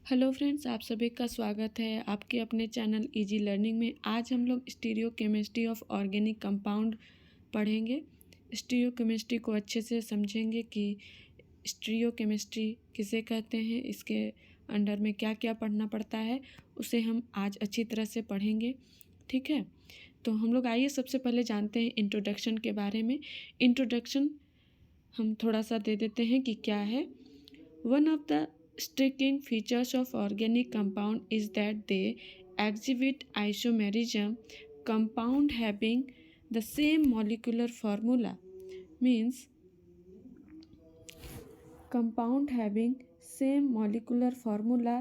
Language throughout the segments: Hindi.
हेलो फ्रेंड्स, आप सभी का स्वागत है आपके अपने चैनल इजी लर्निंग में। आज हम लोग stereo chemistry of organic compound पढ़ेंगे। स्टीरियो केमिस्ट्री को अच्छे से समझेंगे कि स्टीरियो केमिस्ट्री किसे कहते हैं, इसके अंडर में क्या क्या पढ़ना पड़ता है, उसे हम आज अच्छी तरह से पढ़ेंगे। ठीक है, तो हम लोग आइए सबसे पहले जानते हैं इंट्रोडक्शन के बारे में। इंट्रोडक्शन हम थोड़ा सा दे देते हैं कि क्या है। One of the striking features of organic compound is that they exhibit isomerism. Compound having the same molecular formula means compound having same molecular formula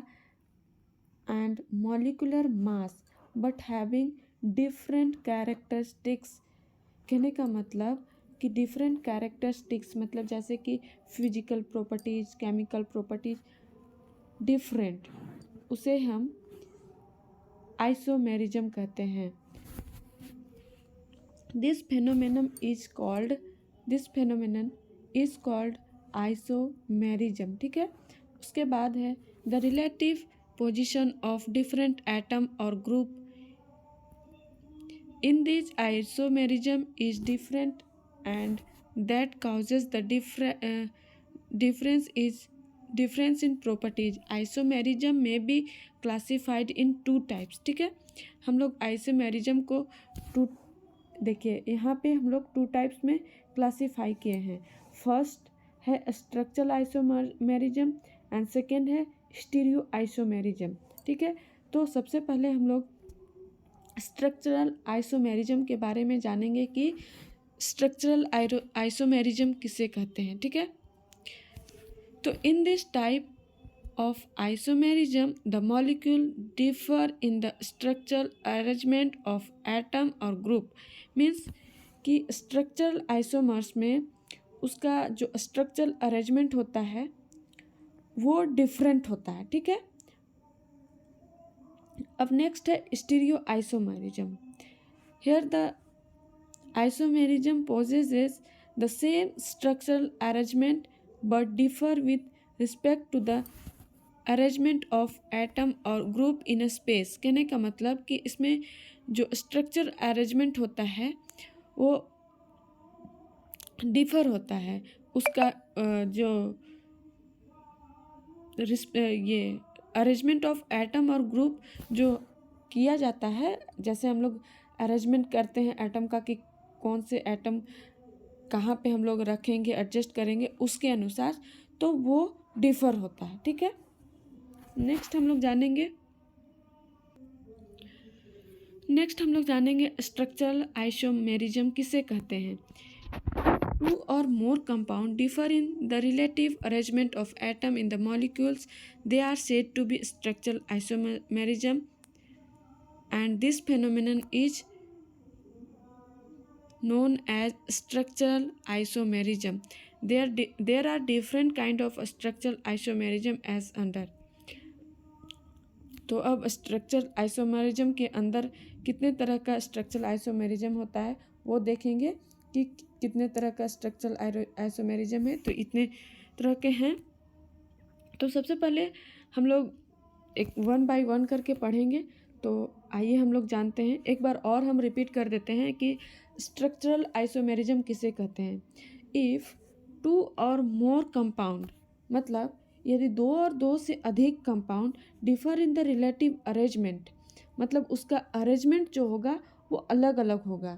and molecular mass but having different characteristics। कहने का मतलब कि डिफरेंट कैरेक्टरिस्टिक्स मतलब जैसे कि physical properties, chemical properties different, उसे हम आइसोमेरिज्म कहते हैं। This phenomenon is called isomerism. ठीक है, उसके बाद है the relative position of different atom और group in this isomerism is different and that causes the difference in properties. Isomerism में be classified in two types. ठीक है, हम लोग आइसोमेरिज्म को देखिए यहाँ पे हम लोग टू टाइप्स में क्लासिफाई किए हैं। फर्स्ट है स्ट्रक्चरल आइसोमेरिज्म एंड सेकेंड है स्टीरियो आइसोमेरिज्म। ठीक है, तो सबसे पहले हम लोग स्ट्रक्चरल आइसोमेरिज्म के बारे में जानेंगे कि स्ट्रक्चरल आइसोमेरिज्म किसे कहते हैं। ठीक है, तो in this type of isomerism the molecule differ in the structural arrangement of atom or group। means कि structural isomers में उसका जो structural arrangement होता है वो different होता है। ठीक है, अब next है stereo isomerism। here the isomerism possesses the same structural arrangement but differ with respect to the arrangement of atom और ग्रुप इन अ स्पेस। कहने का मतलब कि इसमें जो स्ट्रक्चर अरेंजमेंट होता है वो डिफर होता है। उसका जो ये अरेंजमेंट ऑफ एटम और ग्रुप जो किया जाता है, जैसे हम लोग अरेंजमेंट करते हैं एटम का कि कौन से एटम कहाँ पे हम लोग रखेंगे, एडजस्ट करेंगे, उसके अनुसार तो वो डिफर होता है। ठीक है, नेक्स्ट हम लोग जानेंगे स्ट्रक्चरल आइसोमेरिज्म किसे कहते हैं। टू और more compound differ in the relative arrangement of atom in the molecules, they are said to be structural isomerism and this phenomenon is known as structural isomerism। There are different kind of structural isomerism as under। तो अब स्ट्रक्चरल आइसोमेरिज्म के अंदर कितने तरह का स्ट्रक्चरल आइसोमेरिज्म होता है वो देखेंगे कि कितने तरह का स्ट्रक्चरल आइसोमेरिज्म है। तो इतने तरह के हैं। तो सबसे पहले हम लोग एक वन बाय वन करके पढ़ेंगे। तो आइए हम लोग जानते हैं, एक बार और हम रिपीट कर देते हैं कि स्ट्रक्चरल आइसोमेरिज्म किसे कहते हैं। इफ़ टू और मोर कंपाउंड मतलब यदि दो और दो से अधिक compound differ in the relative arrangement मतलब उसका अरेंजमेंट जो होगा वो अलग अलग होगा,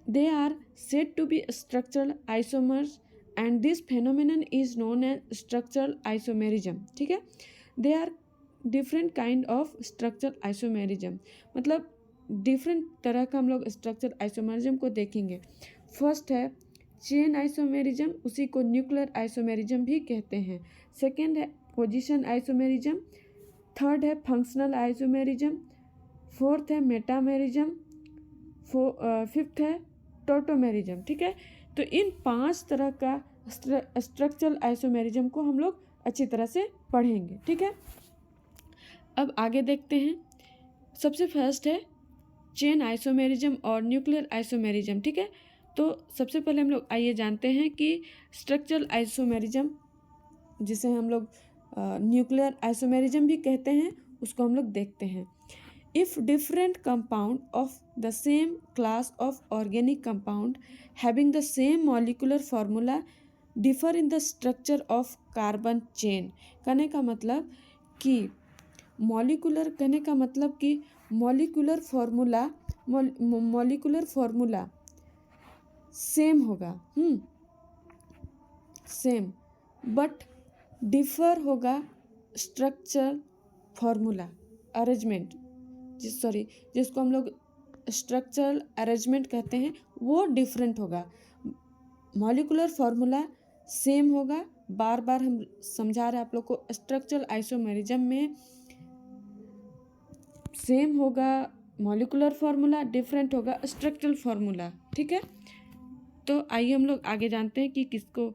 they are said to be structural isomers and this phenomenon is known as structural isomerism. ठीक है, they are different kind of structural isomerism मतलब डिफरेंट तरह का हम लोग स्ट्रक्चरल आइसोमेरिज्म को देखेंगे। फर्स्ट है चेन आइसोमेरिज्म, उसी को न्यूक्लियर आइसोमेरिज्म भी कहते हैं। सेकेंड है पोजीशन आइसोमेरिज्म। थर्ड है फंक्शनल आइसोमेरिज्म। फोर्थ है मेटामेरिज्म। फिफ्थ है टोटोमेरिज्म। ठीक है, तो इन 5 तरह का स्ट्रक्चरल आइसोमेरिज्म को हम लोग अच्छी तरह से पढ़ेंगे। ठीक है, अब आगे देखते हैं। सबसे फर्स्ट है चेन आइसोमेरिज्म और न्यूक्लियर आइसोमेरिज्म। ठीक है, तो सबसे पहले हम लोग आइए जानते हैं कि स्ट्रक्चरल आइसोमेरिज्म जिसे हम लोग न्यूक्लियर आइसोमेरिज्म भी कहते हैं, उसको हम लोग देखते हैं। If different compound of the same class of organic compound having the same molecular formula differ in the structure of carbon chain, कहने का मतलब कि मॉलिक्यूलर फार्मूला सेम होगा, सेम, बट डिफर होगा स्ट्रक्चर फार्मूला अरेंजमेंट, जिसको हम लोग स्ट्रक्चरल अरेंजमेंट कहते हैं, वो डिफरेंट होगा। मॉलिक्यूलर फार्मूला सेम होगा, बार बार हम समझा रहे हैं आप लोग को, स्ट्रक्चरल आइसोमेरिज्म में सेम होगा मॉलिक्यूलर फार्मूला, डिफरेंट होगा स्ट्रक्चरल फार्मूला, ठीक है। तो आइए हम लोग आगे जानते हैं कि किसको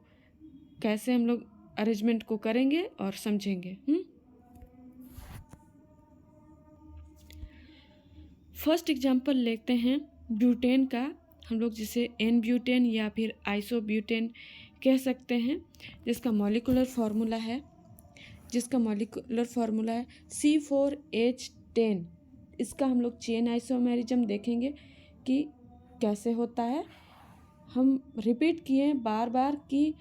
कैसे हम लोग अरेंजमेंट को करेंगे और समझेंगे। फर्स्ट एग्जांपल लेते हैं ब्यूटेन का, हम लोग जिसे एन ब्यूटेन या फिर आइसोब्यूटेन कह सकते हैं, जिसका मॉलिक्यूलर फार्मूला है C4H10। इसका हम लोग चेन आइसोमेरिज्म देखेंगे कि कैसे होता है। हम रिपीट किए बार बार कि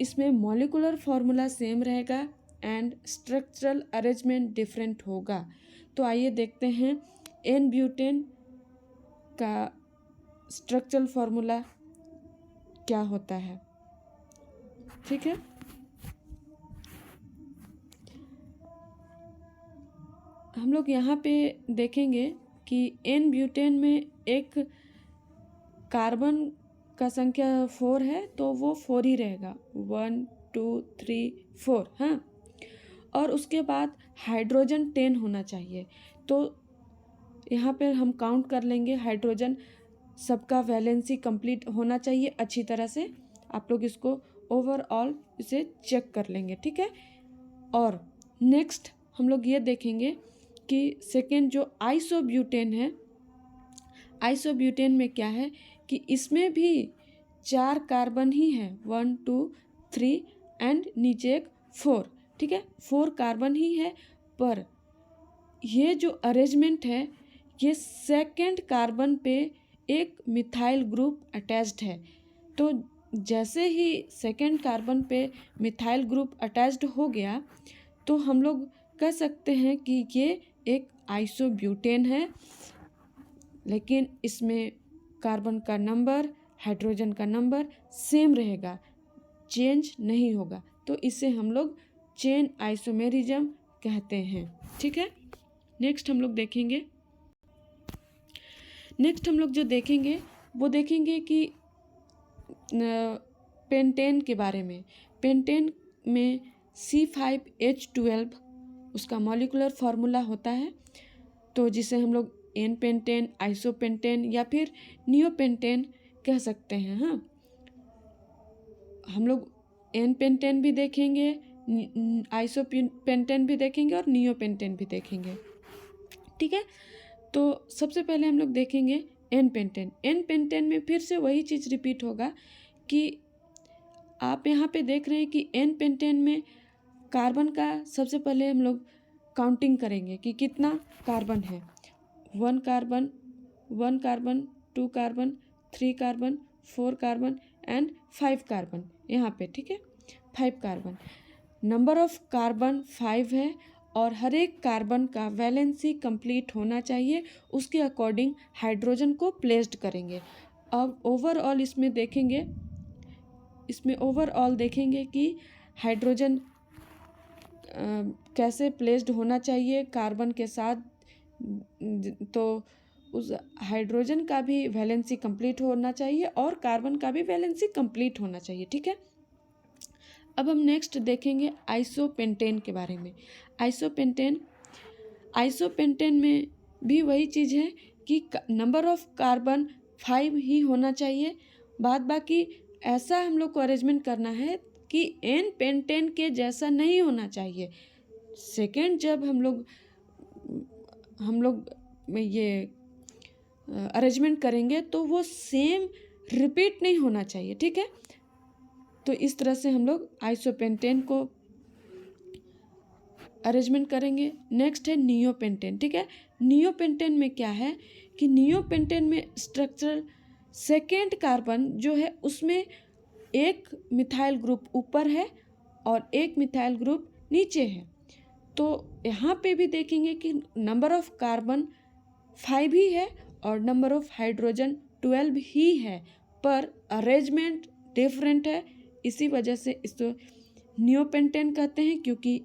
इसमें मॉलिक्यूलर फार्मूला सेम रहेगा एंड स्ट्रक्चरल अरेंजमेंट डिफरेंट होगा। तो आइए देखते हैं एन ब्यूटेन का स्ट्रक्चरल फार्मूला क्या होता है, ठीक है। हम लोग यहाँ पे देखेंगे कि एन ब्यूटेन में एक कार्बन का संख्या 4 है, तो वो 4 ही रहेगा, 1 2 3 4, हाँ। और उसके बाद हाइड्रोजन 10 होना चाहिए। तो यहाँ पे हम काउंट कर लेंगे, हाइड्रोजन सबका वैलेंसी कंप्लीट होना चाहिए अच्छी तरह से। आप लोग इसको ओवरऑल इसे चेक कर लेंगे, ठीक है। और नेक्स्ट हम लोग ये देखेंगे कि सेकेंड जो आइसोब्यूटेन है, आइसोब्यूटेन में क्या है कि इसमें भी 4 कार्बन ही है, 1 2 3 एंड नीचे एक 4, ठीक है, 4 कार्बन ही है। पर ये जो अरेंजमेंट है, ये सेकेंड कार्बन पे एक मिथाइल ग्रुप अटैच्ड है। तो जैसे ही सेकेंड कार्बन पे मिथाइल ग्रुप अटैच्ड हो गया, तो हम लोग कह सकते हैं कि ये एक आइसोब्यूटेन है, लेकिन इसमें कार्बन का नंबर, हाइड्रोजन का नंबर सेम रहेगा, चेंज नहीं होगा। तो इसे हम लोग चेन आइसोमेरिज्म कहते हैं, ठीक है। नेक्स्ट हम लोग जो देखेंगे वो देखेंगे कि पेंटेन के बारे में। पेंटेन में C5H12 उसका मॉलिक्यूलर फार्मूला होता है, तो जिसे हम लोग एन पेंटेन, आइसोपेंटेन या फिर नियोपेंटेन कह सकते हैं, हाँ। हम लोग एन पेंटेन भी देखेंगे, आइसोपेंटेन भी देखेंगे और नियोपेंटेन भी देखेंगे, ठीक है। तो सबसे पहले हम लोग देखेंगे एन पेंटेन। एन पेंटेन में फिर से वही चीज़ रिपीट होगा कि आप यहाँ पे देख रहे हैं कि एन पेंटेन में कार्बन का सबसे पहले हम लोग काउंटिंग करेंगे कि कितना कार्बन है। 1 carbon, 2 carbon, 3 carbon, 4 carbon and 5 carbon यहाँ पे, ठीक है, 5 कार्बन। नंबर ऑफ कार्बन 5 है और हर एक कार्बन का वैलेंसी कंप्लीट होना चाहिए, उसके अकॉर्डिंग हाइड्रोजन को प्लेस्ड करेंगे। अब ओवरऑल इसमें देखेंगे कि हाइड्रोजन कैसे प्लेस्ड होना चाहिए कार्बन के साथ। तो उस हाइड्रोजन का भी वैलेंसी कंप्लीट होना चाहिए और कार्बन का भी वैलेंसी कंप्लीट होना चाहिए, ठीक है। अब हम नेक्स्ट देखेंगे आइसोपेंटेन के बारे में। आइसोपेंटेन में भी वही चीज़ है कि नंबर ऑफ कार्बन 5 ही होना चाहिए, बाद बाकी ऐसा हम लोग को अरेंजमेंट करना है कि एन पेंटेन के जैसा नहीं होना चाहिए। सेकेंड जब हम लोग ये अरेंजमेंट करेंगे तो वो सेम रिपीट नहीं होना चाहिए, ठीक है। तो इस तरह से हम लोग आइसोपेंटेन को अरेंजमेंट करेंगे। नेक्स्ट है नियोपेंटेन, ठीक है। नियोपेंटेन में क्या है कि नियोपेंटेन में स्ट्रक्चरल सेकेंड कार्बन जो है उसमें एक मिथाइल ग्रुप ऊपर है और एक मिथाइल ग्रुप नीचे है। तो यहाँ पे भी देखेंगे कि नंबर ऑफ कार्बन 5 ही है और नंबर ऑफ हाइड्रोजन 12 ही है, पर अरेंजमेंट डिफरेंट है। इसी वजह से इसको नियोपेंटेन कहते हैं, क्योंकि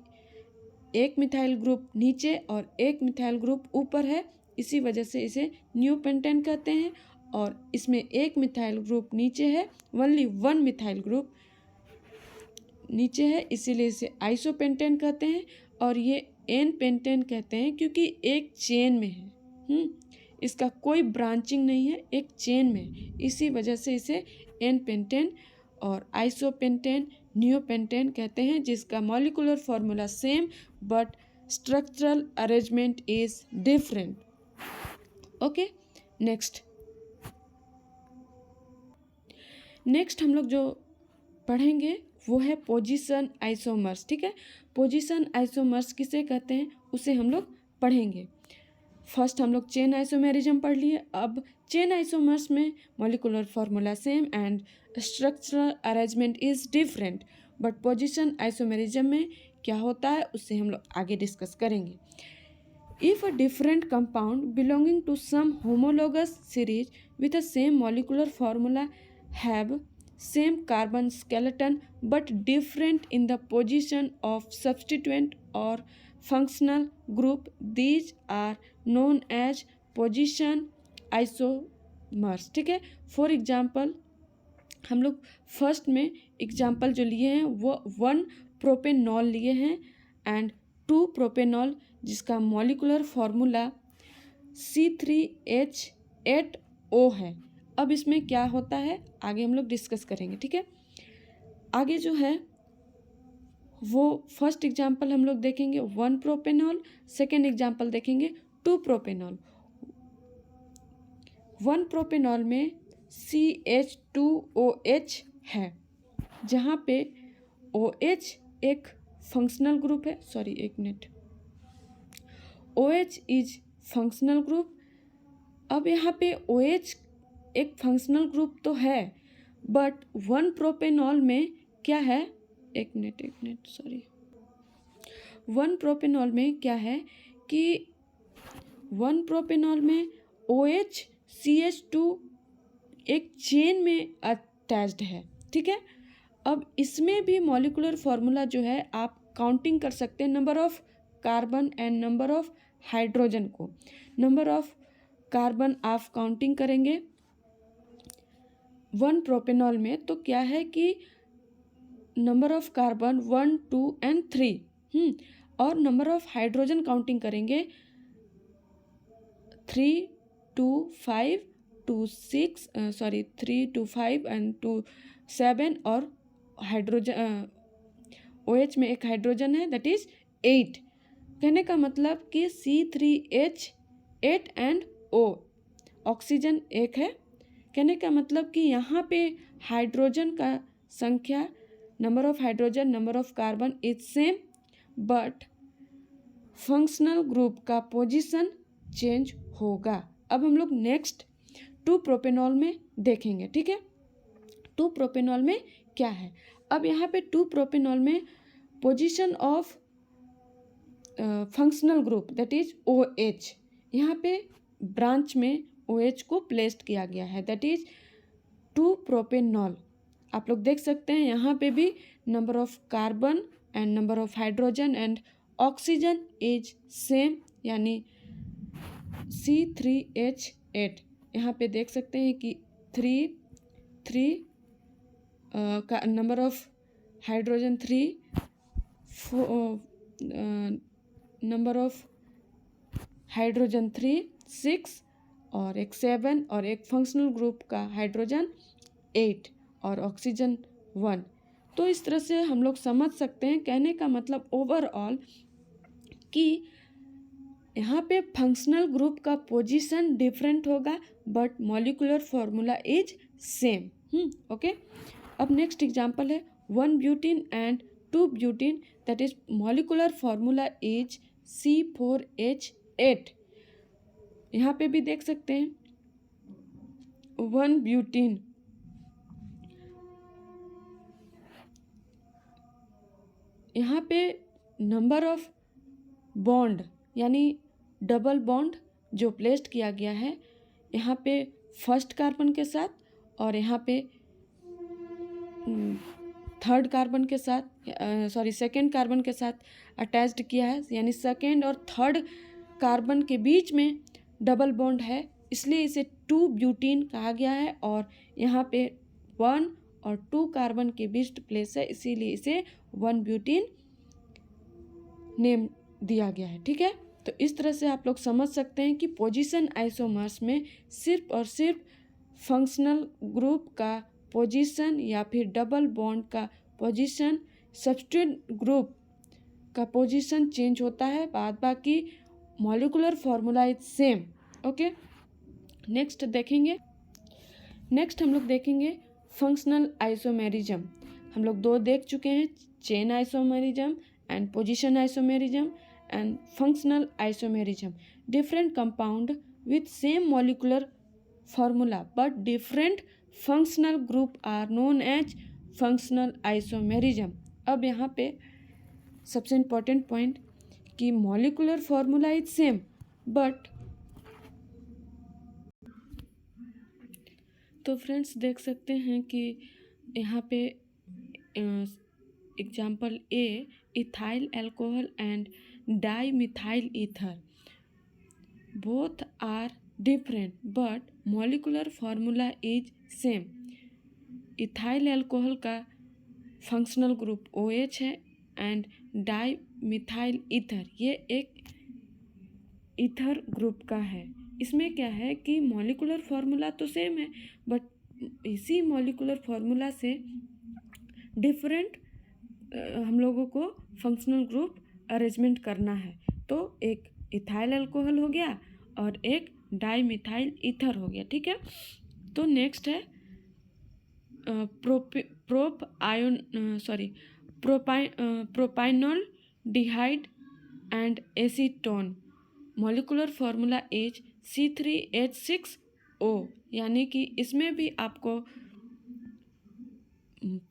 एक मिथाइल ग्रुप नीचे और एक मिथाइल ग्रुप ऊपर है, इसी वजह से इसे नियोपेंटेन कहते हैं। और इसमें एक मिथाइल ग्रुप नीचे है, ओनली वन मिथाइल ग्रुप नीचे है, इसीलिए इसे आइसोपेंटेन कहते हैं। और ये एन पेंटेन कहते हैं क्योंकि एक चेन में है, इसका कोई ब्रांचिंग नहीं है, एक चेन में है, इसी वजह से इसे एन पेंटेन और आइसोपेंटेन नियोपेंटेन कहते हैं, जिसका molecular formula same but structural arrangement is different. Okay, next हम लोग जो पढ़ेंगे वो है पोजीशन आइसोमर्स, ठीक है। पोजीशन आइसोमर्स किसे कहते हैं उसे हम लोग पढ़ेंगे। फर्स्ट हम लोग चेन आइसोमेरिज्म पढ़ लिए, अब चेन आइसोमर्स में molecular formula same and structural arrangement is different, but position isomerism में क्या होता है उससे हम लोग आगे डिस्कस करेंगे। If a different compound belonging to some homologous series with the same molecular formula have same carbon skeleton but different in the position of substituent or functional group, these are known as position isomers, ठीक है। फॉर एग्जाम्पल हम लोग फर्स्ट में एग्जाम्पल जो लिए हैं वो 1 प्रोपेनॉल लिए हैं एंड 2 प्रोपेनॉल, जिसका मॉलिक्यूलर फार्मूला C3H8O है। अब इसमें क्या होता है आगे हम लोग डिस्कस करेंगे, ठीक है। आगे जो है वो फर्स्ट एग्जांपल हम लोग देखेंगे 1 प्रोपेनॉल, सेकेंड एग्जांपल देखेंगे 2 प्रोपेनॉल। 1 प्रोपेनॉल में CH2OH है, जहाँ पे OH एक फंक्शनल ग्रुप है, सॉरी एक minute, OH is functional group. अब यहाँ पे OH एक फंक्शनल ग्रुप तो है, बट 1 प्रोपेनॉल में क्या है, एक मिनट सॉरी, 1 प्रोपेनॉल में क्या है कि 1 प्रोपेनॉल में OH CH2 एक चेन में अटैच्ड है, ठीक है। अब इसमें भी मॉलिक्यूलर फार्मूला जो है आप काउंटिंग कर सकते हैं number of carbon and number of hydrogen को। नंबर ऑफ कार्बन आप काउंटिंग करेंगे 1 प्रोपेनॉल में, तो क्या है कि नंबर ऑफ कार्बन 1 2 एंड 3, और नंबर ऑफ हाइड्रोजन काउंटिंग करेंगे 3 2 5 2 6 3 2 5 एंड 2 7, और हाइड्रोजन OH में एक हाइड्रोजन है दैट इज 8। कहने का मतलब कि C3H8 एंड O, ऑक्सीजन एक है। कहने का मतलब कि यहाँ पे हाइड्रोजन का संख्या, number of hydrogen number of carbon is same, but functional group का पोजीशन चेंज होगा। अब हम लोग नेक्स्ट 2 प्रोपेनॉल में देखेंगे, ठीक है। 2 प्रोपेनॉल में क्या है, अब यहाँ पे 2 प्रोपेनॉल में position of functional group that is OH, यहाँ पे ब्रांच में OH को प्लेस्ड किया गया है दैट इज 2 प्रोपेनॉल। आप लोग देख सकते हैं यहाँ पे भी number of carbon and number of hydrogen and oxygen is same, यानी C3H8। यहाँ पे देख सकते हैं कि 3 का number of hydrogen 3, number of hydrogen 3 6 और एक 7, और एक फंक्शनल ग्रुप का हाइड्रोजन 8 और ऑक्सीजन 1। तो इस तरह से हम लोग समझ सकते हैं, कहने का मतलब ओवरऑल कि यहाँ पे फंक्शनल ग्रुप का पोजीशन डिफरेंट होगा but molecular formula is same. Okay, अब नेक्स्ट एग्जांपल है 1 butene and 2 butene that is molecular formula is C4H8। यहाँ पे भी देख सकते हैं 1 ब्यूटीन, यहाँ पे नंबर ऑफ बॉन्ड यानी डबल बॉन्ड जो प्लेस्ड किया गया है यहाँ पे फर्स्ट कार्बन के साथ और यहाँ पे थर्ड कार्बन के साथ सेकेंड कार्बन के साथ अटैच्ड किया है, यानी सेकेंड और थर्ड कार्बन के बीच में डबल बॉन्ड है, इसलिए इसे 2 ब्यूटीन कहा गया है। और यहाँ पे 1 और 2 कार्बन के बीच प्लेस है, इसीलिए इसे 1 ब्यूटीन नेम दिया गया है। ठीक है, तो इस तरह से आप लोग समझ सकते हैं कि पोजीशन आइसोमर्स में सिर्फ और सिर्फ फंक्शनल ग्रुप का पोजीशन या फिर डबल बॉन्ड का पोजीशन, सब्स्टिट्यूट ग्रुप का पोजीशन चेंज होता है, बाद बाकी molecular formula is same. Okay, next हम लोग देखेंगे फंक्शनल आइसोमेरिज्म। हम लोग 2 देख चुके हैं, chain isomerism and position isomerism and functional isomerism. Different compound with same molecular formula but different functional group are known as functional isomerism. अब यहाँ पे सबसे इम्पोर्टेंट पॉइंट कि molecular formula is same but तो फ्रेंड्स देख सकते हैं कि यहाँ पे example A, ethyl alcohol and dimethyl ether, both are different but molecular formula is same। Ethyl alcohol का फंक्शनल ग्रुप OH है एंड डाईमिथाइल ईथर ये एक ईथर ग्रुप का है। इसमें क्या है कि मॉलिकुलर फार्मूला तो सेम है बट इसी मॉलिकुलर फार्मूला से डिफरेंट हम लोगों को फंक्शनल ग्रुप अरेंजमेंट करना है। तो एक इथाइल अल्कोहल हो गया और एक डाईमिथाइल ईथर हो गया। ठीक है, तो नेक्स्ट है propionaldehyde and acetone. Molecular formula is C3H6O, यानी कि इसमें भी आपको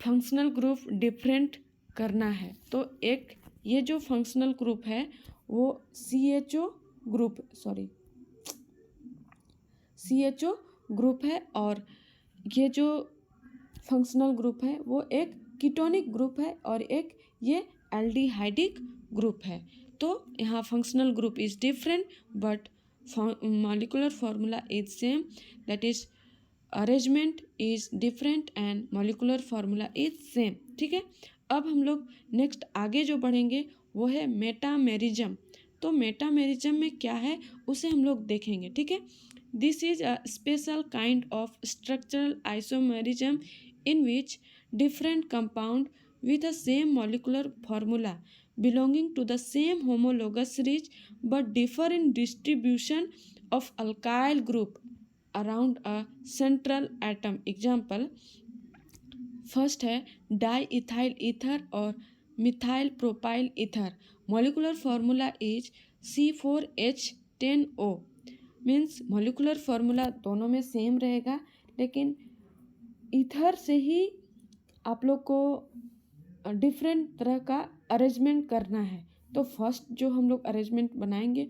फंक्शनल ग्रुप डिफरेंट करना है। तो एक ये जो फंक्शनल ग्रुप है वो CHO ग्रुप है और ये जो फंक्शनल ग्रुप है वो एक कीटोनिक ग्रुप है और एक ये एल्डिहाइडिक ग्रुप है। तो यहाँ functional group is different but molecular formula is same, that is arrangement is different and molecular formula is same. ठीक है, अब हम लोग नेक्स्ट आगे जो बढ़ेंगे वो है मेटामेरिज्म। तो मेटामेरिज्म में क्या है उसे हम लोग देखेंगे। ठीक है, this is a special kind of structural isomerism in which different compound with the same molecular formula belonging to the same homologous ridge but differ in distribution of alkyl group around a central atom। Example first है डाईइथाइल ईथर और methyl propyl ether. Molecular formula is C4H10O। Means molecular formula दोनों में सेम रहेगा लेकिन ईथर से ही आप लोग को डिफरेंट तरह का अरेंजमेंट करना है। तो फर्स्ट जो हम लोग अरेंजमेंट बनाएंगे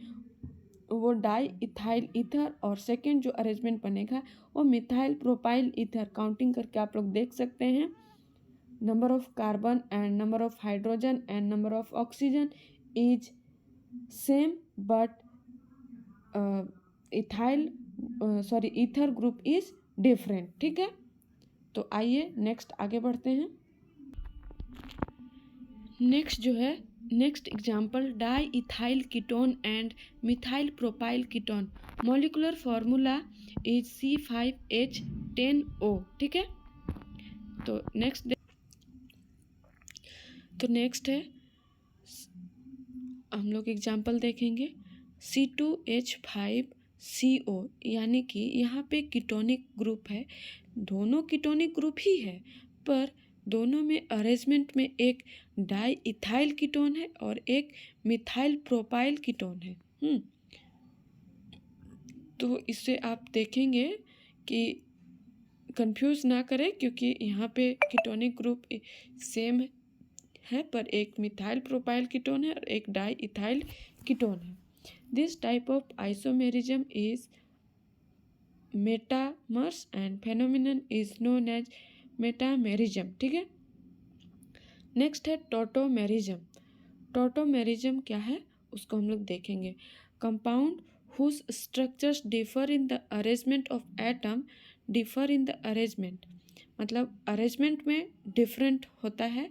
वो डाई इथाइल ईथर और सेकंड जो अरेंजमेंट बनेगा वो मिथाइल प्रोपाइल ईथर। काउंटिंग करके आप लोग देख सकते हैं number of carbon and number of hydrogen and number of oxygen is same but ether group is different. ठीक है, तो आइए नेक्स्ट आगे बढ़ते हैं। नेक्स्ट जो है next example di ethyl ketone and methyl propyl ketone. Molecular formula is C5H10O। ठीक है, तो नेक्स्ट है हम लोग एग्जाम्पल देखेंगे C2H5CO, यानी कि यहाँ पे कीटोनिक ग्रुप है, दोनों कीटोनिक ग्रुप ही है पर दोनों में अरेंजमेंट में एक डाई इथाइल कीटोन है और एक मिथाइल प्रोपाइल कीटोन है। तो इससे आप देखेंगे कि कंफ्यूज ना करें, क्योंकि यहाँ पे कीटोनिक ग्रुप सेम है पर एक मिथाइल प्रोपाइल कीटोन है और एक डाई इथाइल कीटोन है। This type of isomerism is metamers and phenomenon is known as metamerism. ठीक है, नेक्स्ट है टॉटोमेरिज्म। टॉटोमेरिज्म क्या है उसको हम लोग देखेंगे। Compound whose structures differ in the arrangement of atom differ in the arrangement, मतलब अरेंजमेंट में डिफरेंट होता है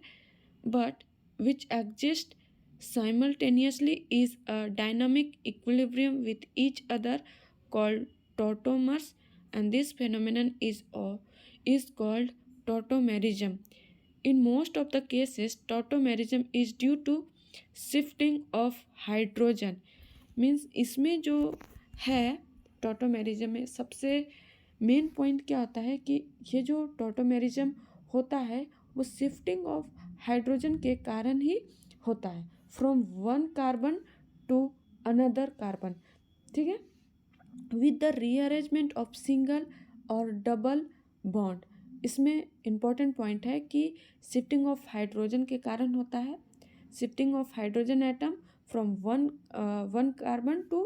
but which exist simultaneously is a dynamic equilibrium with each other called tautomers, and this phenomenon is called tautomerism. In most of the cases tautomerism is due to shifting of hydrogen, means इसमें जो है टॉटोमेरिज्म में सबसे मेन पॉइंट क्या होता है कि ये जो टॉटोमेरिज्म होता है वो शिफ्टिंग ऑफ हाइड्रोजन के कारण ही होता है, from one carbon to another carbon. ठीक है, with the rearrangement of single और डबल बॉन्ड। इसमें इम्पॉर्टेंट पॉइंट है कि शिफ्टिंग ऑफ हाइड्रोजन के कारण होता है, shifting of hydrogen atom from one carbon to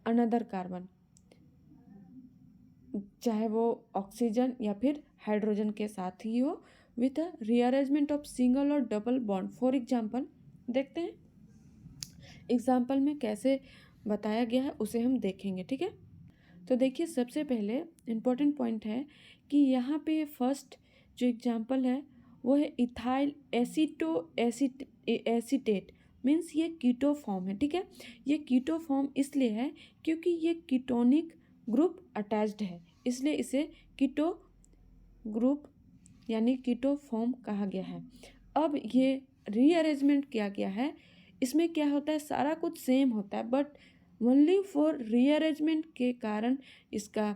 another carbon, चाहे वो ऑक्सीजन या फिर हाइड्रोजन के साथ ही हो, with a rearrangement of single और डबल बॉन्ड। फॉर एग्जांपल देखते हैं एग्जांपल में कैसे बताया गया है उसे हम देखेंगे। ठीक है, तो देखिए सबसे पहले इम्पोर्टेंट पॉइंट है कि यहाँ पे फर्स्ट जो एग्जांपल है वो है इथाइल एसीटेट, मीन्स ये कीटो फॉर्म है। ठीक है, ये कीटो फॉर्म इसलिए है क्योंकि ये कीटोनिक ग्रुप अटैच्ड है, इसलिए इसे कीटो ग्रुप यानी कीटो फॉर्म कहा गया है। अब ये रीअरेंजमेंट किया गया है, इसमें क्या होता है सारा कुछ सेम होता है बट ओनली फॉर रीअरेंजमेंट के कारण इसका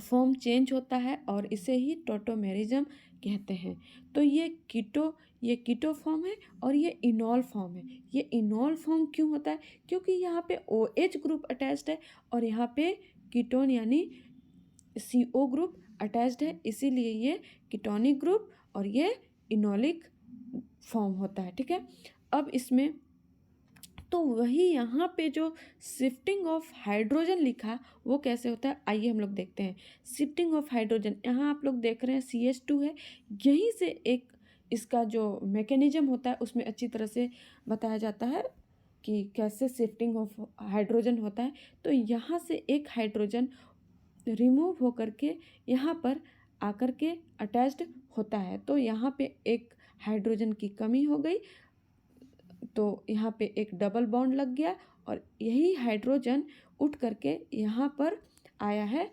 फॉर्म चेंज होता है और इसे ही टॉटोमेरिज्म कहते हैं। तो ये कीटो फॉर्म है और ये इनॉल फॉर्म है। ये इनॉल फॉर्म क्यों होता है? क्योंकि यहाँ पे OH ग्रुप अटैच्ड है और यहाँ पे कीटोन यानी CO ग्रुप अटैच्ड है, इसीलिए ये कीटोनिक ग्रुप और ये इनॉलिक फॉर्म होता है। ठीक है, अब इसमें तो वही यहाँ पे जो शिफ्टिंग ऑफ हाइड्रोजन लिखा वो कैसे होता है आइए हम लोग देखते हैं। शिफ्टिंग ऑफ हाइड्रोजन यहाँ आप लोग देख रहे हैं CH2 है, यहीं से एक इसका जो मैकेनिज्म होता है उसमें अच्छी तरह से बताया जाता है कि कैसे शिफ्टिंग ऑफ हाइड्रोजन होता है। तो यहाँ से एक हाइड्रोजन रिमूव होकर के यहाँ पर आकर के अटैच्ड होता है, तो यहाँ पे एक हाइड्रोजन की कमी हो गई, तो यहाँ पे एक डबल बॉन्ड लग गया और यही हाइड्रोजन उठ करके यहाँ पर आया है,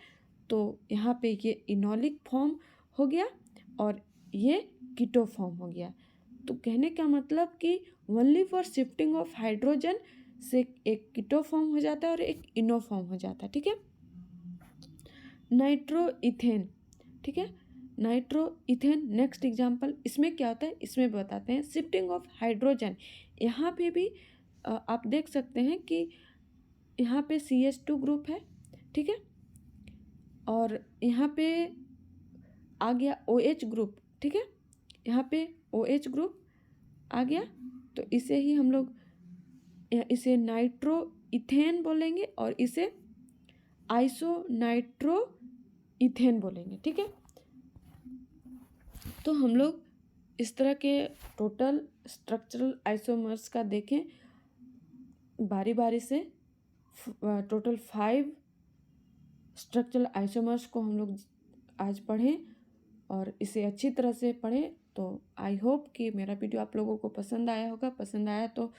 तो यहाँ पे ये इनॉलिक फॉर्म हो गया और ये कीटो फॉर्म हो गया। तो कहने का मतलब कि only for shifting of hydrogen से एक कीटो फॉर्म हो जाता है और एक इनो फॉर्म हो जाता है। ठीक है, नाइट्रोइथेन। ठीक है, नाइट्रोइथेन नेक्स्ट एग्जांपल। इसमें क्या होता है इसमें बताते हैं शिफ्टिंग ऑफ हाइड्रोजन। यहाँ पे भी आप देख सकते हैं कि यहाँ पे CH2 ग्रुप है। ठीक है, और यहाँ पे आ गया OH ग्रुप। ठीक है, यहाँ पे OH ग्रुप आ गया, तो इसे ही हम लोग इसे नाइट्रोइथेन बोलेंगे और इसे आइसोनाइट्रोइथेन बोलेंगे। ठीक है, तो हम लोग इस तरह के टोटल स्ट्रक्चरल आइसोमर्स का देखें बारी बारी से। टोटल 5 स्ट्रक्चरल आइसोमर्स को हम लोग आज पढ़ें और इसे अच्छी तरह से पढ़ें। तो आई होप कि मेरा वीडियो आप लोगों को पसंद आया होगा। पसंद आया तो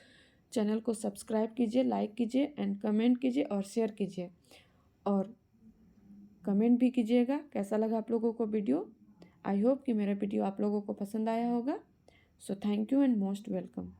चैनल को सब्सक्राइब कीजिए, लाइक कीजिए एंड कमेंट कीजिए और शेयर कीजिए, और कमेंट भी कीजिएगा कैसा लगा आप लोगों को वीडियो। आई होप कि मेरा वीडियो आप लोगों को पसंद आया होगा। So thank you and most welcome.